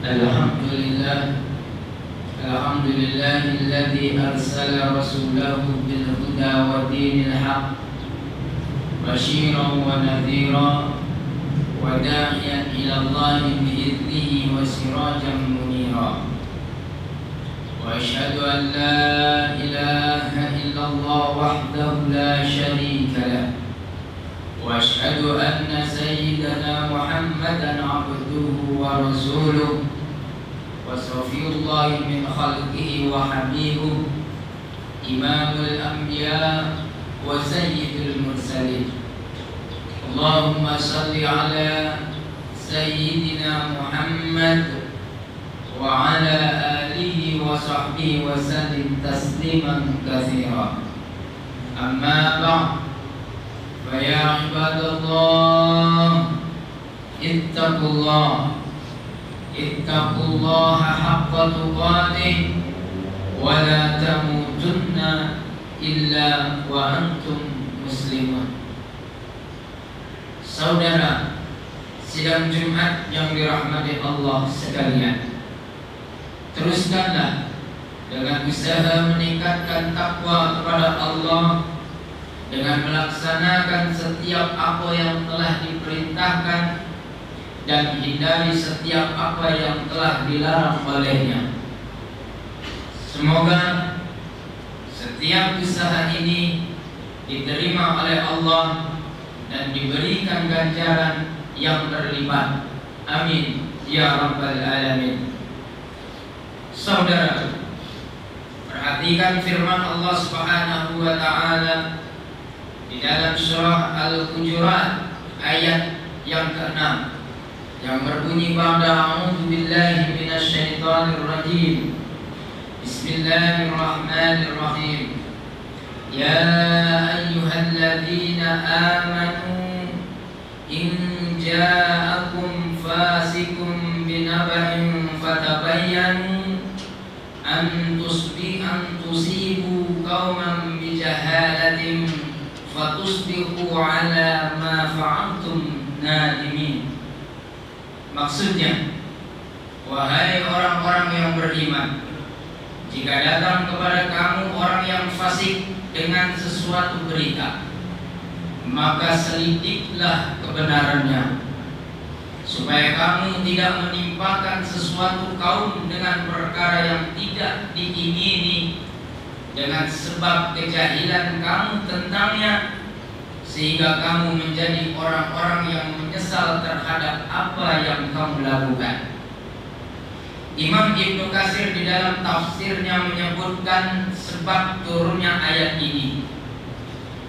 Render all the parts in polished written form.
Alhamdulillahilladzi arsala rasulahu bil huda wa dinil haq basyiran wa nadhiran wa da'iyan ila Allahi bi'idnihi wa sirajan munira. Wa asyhadu an la ilaha illallah wahdahu la syarika lah. Wa asyhadu anna sayyidana Muhammadan abduhu wa rasuluh wa safiyullahi min khalqihi wa habibuh, imamul anbiya wa sayyidul mursalin. Allahumma salli ala sayyidina Muhammad wa ala alihi wa sahbihi wa sallim tasliman katsira. Amma ba'd, fa ya ibadallah ittaqullaha haqqa tuqatih wa la tamutunna illa wa antum muslimun. Saudara sidang Jumat yang dirahmati Allah sekalian, teruskanlah dengan usaha meningkatkan takwa kepada Allah dengan melaksanakan setiap apa yang telah diperintahkan dan hindari setiap apa yang telah dilarang olehnya. Semoga setiap usaha ini diterima oleh Allah dan diberikan ganjaran yang berlipat. Amin ya rabbal alamin. Saudara, perhatikan firman Allah Subhanahu wa taala di dalam surah Al-Hujurat ayat yang ke-6 yang berbunyi ba'da a'udzu billahi minasyaitonir rajim. Bismillahirrahmanirrahim. Ya ayyuhalladzina amanu in ja'akum fasiqun binaba'in fatabayyanu an tusibu qauman bijahalatin fatusbihu ala ma fa'altum nadimin. Maksudnya, wahai orang-orang yang beriman, jika datang kepada kamu orang yang fasik dengan sesuatu berita, maka selidiklah kebenarannya, supaya kamu tidak menimpakan sesuatu kaum dengan perkara yang tidak diingini dengan sebab kejahilan kamu tentangnya, sehingga kamu menjadi orang-orang yang menyesal terhadap apa yang kamu lakukan. Imam Ibnu Katsir di dalam tafsirnya menyebutkan sebab turunnya ayat ini.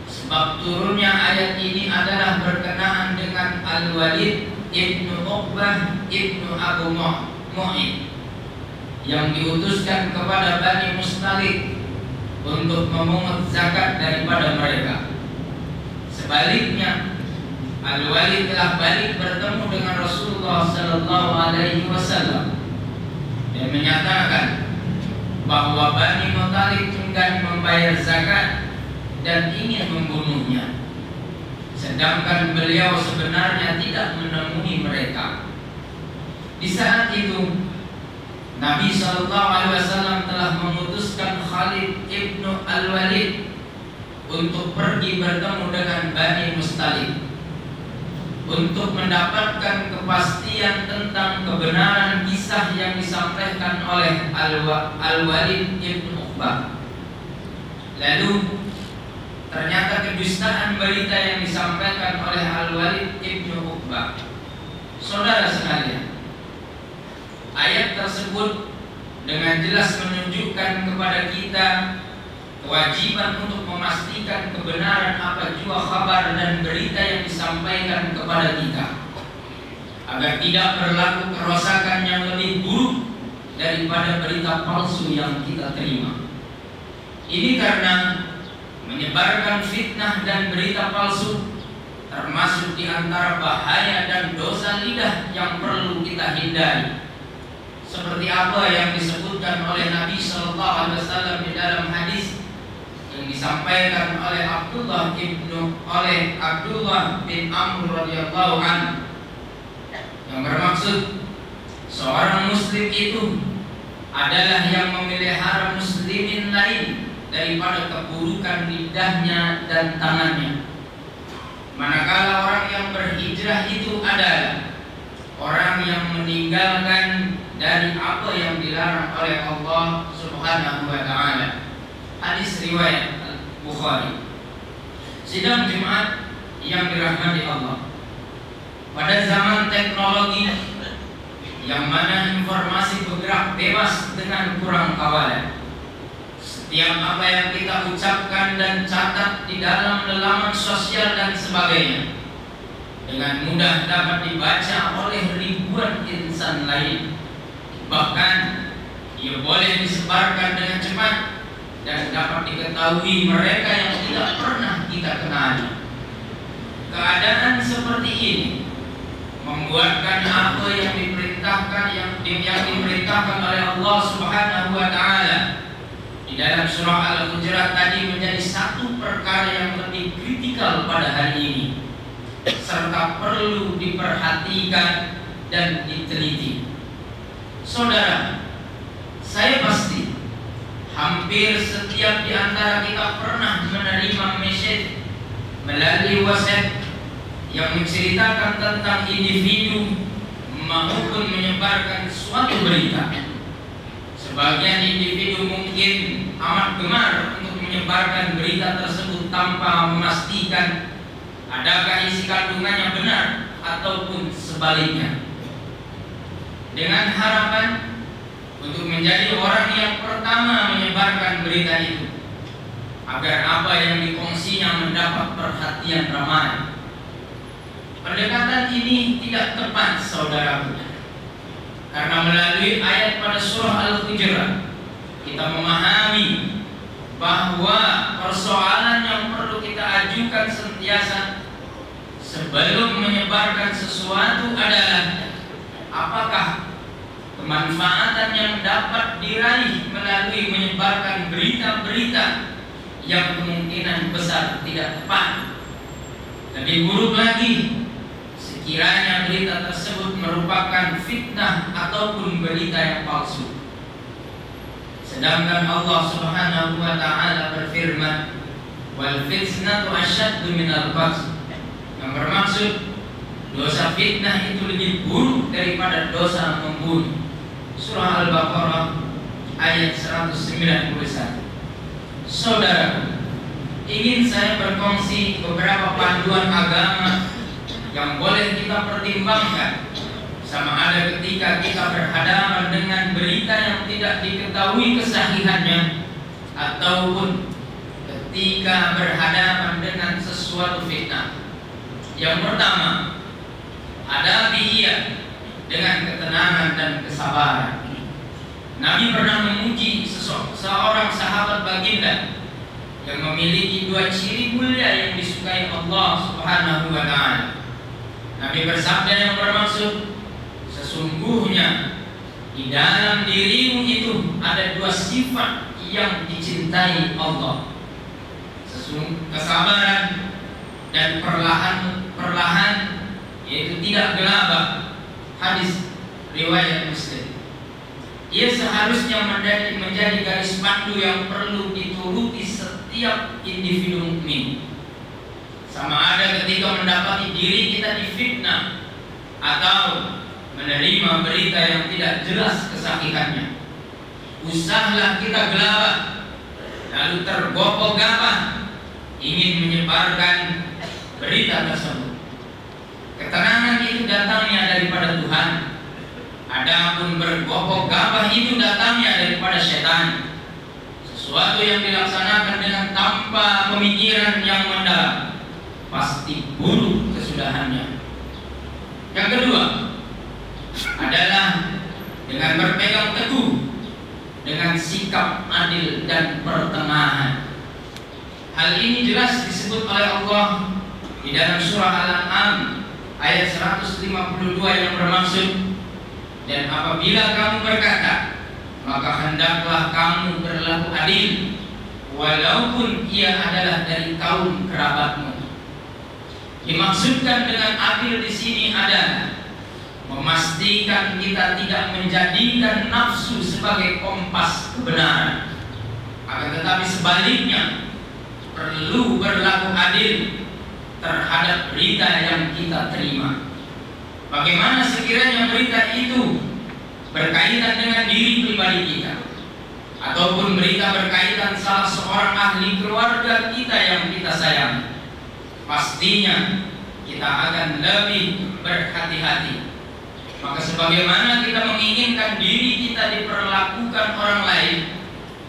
Sebab turunnya ayat ini adalah berkenaan dengan Al-Walid Ibnu Uqbah Ibnu Abu Mu'id yang diutuskan kepada Bani Mustalik untuk memungut zakat daripada mereka. Sebaliknya, Al-Walid telah balik bertemu dengan Rasulullah sallallahu alaihi wasallam dan menyatakan bahwa Bani Muthalib enggan membayar zakat dan ingin membunuhnya, sedangkan beliau sebenarnya tidak menemui mereka. Di saat itu, Nabi sallallahu alaihi wasallam telah memutuskan Khalid ibnu Al-Walid untuk pergi bertemu dengan Bani Mustalik untuk mendapatkan kepastian tentang kebenaran kisah yang disampaikan oleh Al-Walid ibn Uqbah. Lalu ternyata kedustaan berita yang disampaikan oleh Al-Walid ibn Uqbah. Saudara sekalian, ayat tersebut dengan jelas menunjukkan kepada kita kewajiban untuk memastikan kebenaran apa jua kabar dan berita yang disampaikan kepada kita, agar tidak berlaku kerusakan yang lebih buruk daripada berita palsu yang kita terima. Ini karena menyebarkan fitnah dan berita palsu termasuk di antara bahaya dan dosa lidah yang perlu kita hindari. Seperti apa yang disebutkan oleh Nabi sallallahu alaihi wasallam di dalam hadis yang disampaikan oleh Abdullah bin Amr radhiyallahu anhu, yang bermaksud Seorang muslim itu adalah yang memelihara muslimin lain daripada keburukan lidahnya dan tangannya. Manakala orang yang berhijrah itu adalah orang yang meninggalkan dari apa yang dilarang oleh Allah Subhanahu wa taala. Hadis riwayat Bukhari. Sidang Jumat yang dirahmati Allah. Pada zaman teknologi yang mana informasi bergerak bebas dengan kurang kawalan, setiap apa yang kita ucapkan dan catat di dalam laman sosial dan sebagainya dengan mudah dapat dibaca oleh ribuan insan lain. Bahkan ia boleh disebarkan dengan cepat dan dapat diketahui mereka yang tidak pernah kita kenali. Keadaan seperti ini membuatkan apa yang diperintahkan oleh Allah Subhanahu wa taala di dalam surah Al-Hujurat tadi menjadi satu perkara yang lebih kritikal pada hari ini, serta perlu diperhatikan dan diteliti. Saudara, saya pasti hampir setiap di antara kita pernah menerima message melalui WhatsApp yang menceritakan tentang individu maupun menyebarkan suatu berita. Sebagian individu mungkin amat gemar untuk menyebarkan berita tersebut tanpa memastikan adakah isi kandungannya benar ataupun sebaliknya, dengan harapan untuk menjadi orang yang pertama menyebarkan berita itu, agar apa yang dikongsinya mendapat perhatian ramai. Pendekatan ini tidak tepat, saudaraku, karena melalui ayat pada surah Al-Hujurat kita memahami bahwa persoalan yang perlu kita ajukan sentiasa sebelum menyebarkan sesuatu adalah apakah kemanfaatan yang dapat diraih melalui menyebarkan berita-berita yang kemungkinan besar tidak tepat. Lebih buruk lagi, sekiranya berita tersebut merupakan fitnah ataupun berita yang palsu. Sedangkan Allah Subhanahu wa taala berfirman, "Wal fitnatu asyaddu minal qatl." Yang bermaksud dosa fitnah itu lebih buruk daripada dosa membunuh. Surah Al-Baqarah ayat 191. Saudara, ingin saya berkongsi beberapa panduan agama yang boleh kita pertimbangkan sama ada ketika kita berhadapan dengan berita yang tidak diketahui kesahihannya ataupun ketika berhadapan dengan sesuatu fitnah. Yang pertama, hadapi ia dengan ketenangan dan kesabaran. Nabi pernah memuji seorang sahabat baginda yang memiliki dua ciri mulia yang disukai Allah Subhanahu wa taala. Nabi bersabda yang bermaksud, sesungguhnya di dalam dirimu itu ada dua sifat yang dicintai Allah, kesabaran dan perlahan, yaitu tidak gelabah. Hadis riwayat Muslim. Ia seharusnya menjadi garis pandu yang perlu dituruti setiap individu mukmin. Sama ada ketika mendapati diri kita difitnah atau menerima berita yang tidak jelas kesahihannya, usahlah kita gelabah lalu tergopoh-gabah ingin menyebarkan berita tersebut. Ketenangan itu datangnya daripada Tuhan, adapun bergopoh-gabah itu datangnya daripada setan. Sesuatu yang dilaksanakan dengan tanpa pemikiran yang mendalam pasti buruk kesudahannya. Yang kedua adalah dengan berpegang teguh dengan sikap adil dan pertengahan. Hal ini jelas disebut oleh Allah di dalam surah Al-An'am ayat 152 yang bermaksud, dan apabila kamu berkata, maka hendaklah kamu berlaku adil, walaupun ia adalah dari kaum kerabatmu. Dimaksudkan dengan adil di sini adalah memastikan kita tidak menjadikan nafsu sebagai kompas kebenaran, akan tetapi sebaliknya perlu berlaku adil terhadap berita yang kita terima. Bagaimana sekiranya berita itu berkaitan dengan diri pribadi kita, ataupun berita berkaitan salah seorang ahli keluarga kita yang kita sayang, pastinya kita akan lebih berhati-hati. Maka sebagaimana kita menginginkan diri kita diperlakukan orang lain,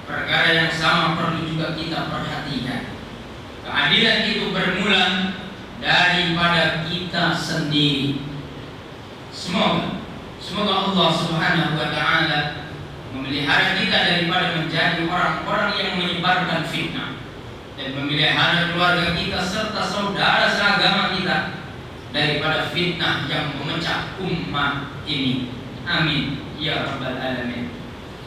perkara yang sama perlu juga kita perhatikan. Keadilan itu bermula daripada kita sendiri. Semoga Allah Subhanahu wa taala memelihara kita daripada menjadi orang-orang yang menyebarkan fitnah, dan memelihara keluarga kita serta saudara seagama kita daripada fitnah yang memecah ummah ini. Amin ya rabbal alamin.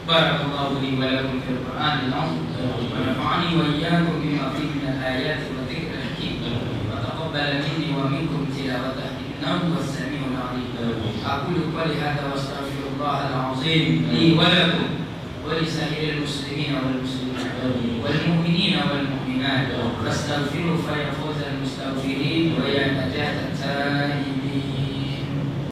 Barakallahu li wa lakum fil Qur'anil azim wa nafa'ani wa iyyakum bima fihi min al-ayati wa dhikril hakim wa taqabbal minni wa minkum tilawatahu innahu was-sami'ul 'alim. Aqulu qawli hadha wa astaghfirullah al-'azim li wa lakum wa li sa'iril muslimina wal muslimat wal mu'minina wal mu'minat fastaghfiruhu fa yafuzul mustaghfirin wa